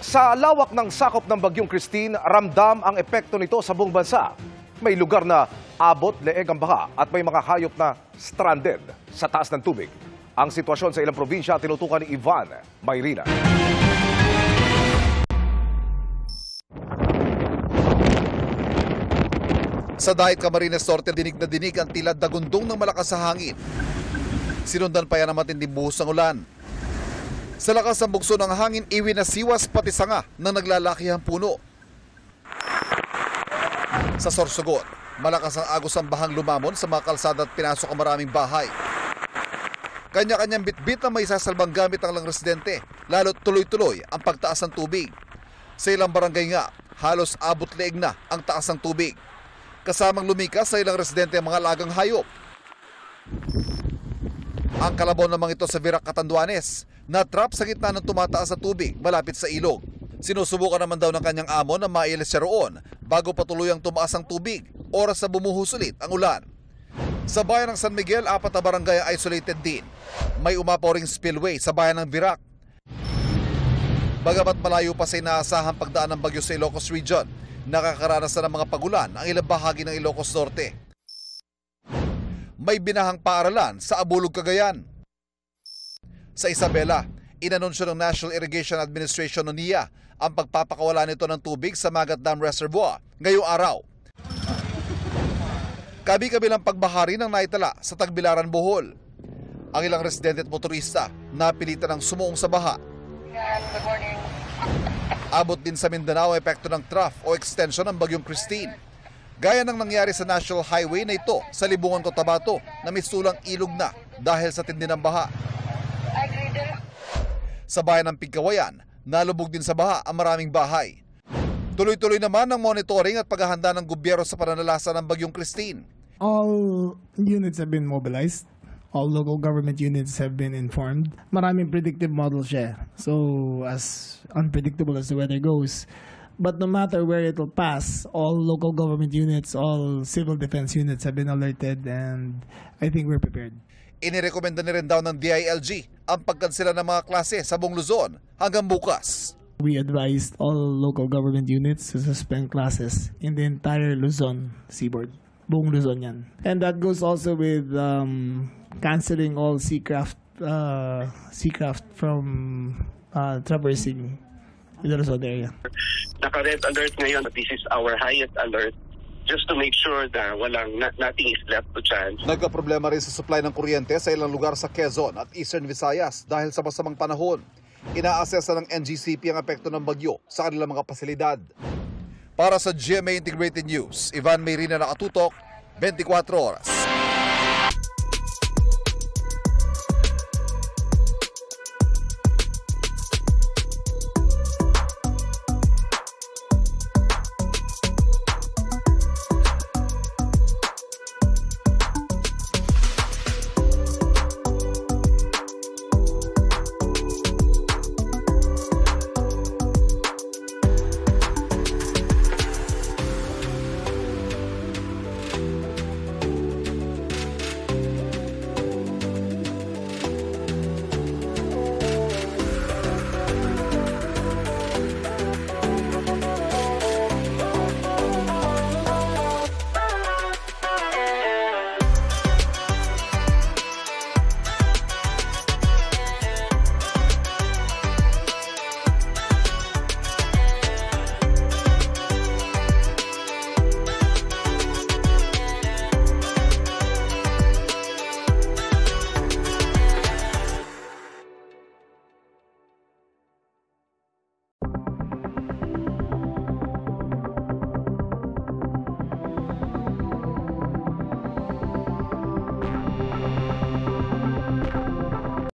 Sa lawak ng sakop ng Bagyong Christine, ramdam ang epekto nito sa buong bansa. May lugar na abot leeg ang baha at may mga hayop na stranded sa taas ng tubig. Ang sitwasyon sa ilang probinsya tinutukan ni Ivan Mayrina. Sa Dahit Camarines Norte, dinig na dinig ang tila dagundong ng malakas sa hangin. Sinundan pa yan ang matinding buhos ng ulan. Sa lakas ng bugso ng hangin, iwi na siwas pati sanga ng naglalakihang puno. Sa Sorsogon, malakas ang agos ang bahang lumamon sa mga kalsada at pinasok ang maraming bahay. Kanya-kanyang bitbit na may sasalbang gamit ang lang residente, lalo't tuloy-tuloy ang pagtaas ng tubig. Sa ilang barangay nga, halos abot leeg na ang taas ng tubig. Kasamang lumikas sa ilang residente ang mga lagang hayop. Ang kalabaw namang ito sa Virac, Catanduanes, na-trap sa gitna ng tumataas na tubig malapit sa ilog. Sinusubukan naman daw ng kanyang amo na mailis siya roon bago patuluyang tumaas ang tubig, oras na bumuhos ulit ang ulan. Sa bayan ng San Miguel, 4 na barangay isolated din. May umapaw ring spillway sa bayan ng Virac. Bagamat malayo pa sa inaasahang pagdaan ng bagyo sa Ilocos Region, nakakaranas na ng mga pagulan ang ilang bahagi ng Ilocos Norte. May binahang paaralan sa Abulog, Cagayan. Sa Isabela, inanunsyo ng National Irrigation Administration o NIA ang pagpapakawala nito ng tubig sa Magat Dam Reservoir ngayong araw. Kabi-kabilang pagbahari ng naitala sa Tagbilaran, Bohol. Ang ilang residente at motorista napilitan ng sumuong sa baha. Abot din sa Mindanao ang epekto ng trough o extension ng Bagyong Christine. Gaya ng nangyari sa National Highway na ito sa Libungan, Cotabato na may sulang ilog na dahil sa tindi ng baha. Sa bayan ng Pigkawayan, nalubog din sa baha ang maraming bahay. Tuloy-tuloy naman ang monitoring at paghahanda ng gobyerno sa pananalasa ng Bagyong Christine. All units have been mobilized. All local government units have been informed. Maraming predictive models siya. So, as unpredictable as the weather goes. But no matter where it will pass, all local government units, all civil defense units have been alerted and I think we're prepared. Inirekomenda ni rin daw ng DILG ang pagkansela ng mga klase sa buong Luzon hanggang bukas. We advised all local government units to suspend classes in the entire Luzon seaboard. Buong Luzon yan. And that goes also with canceling all seacraft from traversing the Luzon area. Naka-red alert ngayon. This is our highest alert just to make sure na nothing is left to chance. Nagka-problema rin sa supply ng kuryente sa ilang lugar sa Quezon at Eastern Visayas dahil sa masamang panahon. Inaasesa ng NGCP ang epekto ng bagyo sa kanilang mga pasilidad. Para sa GMA Integrated News, Ivan Mayrina, nakatutok, 24 oras.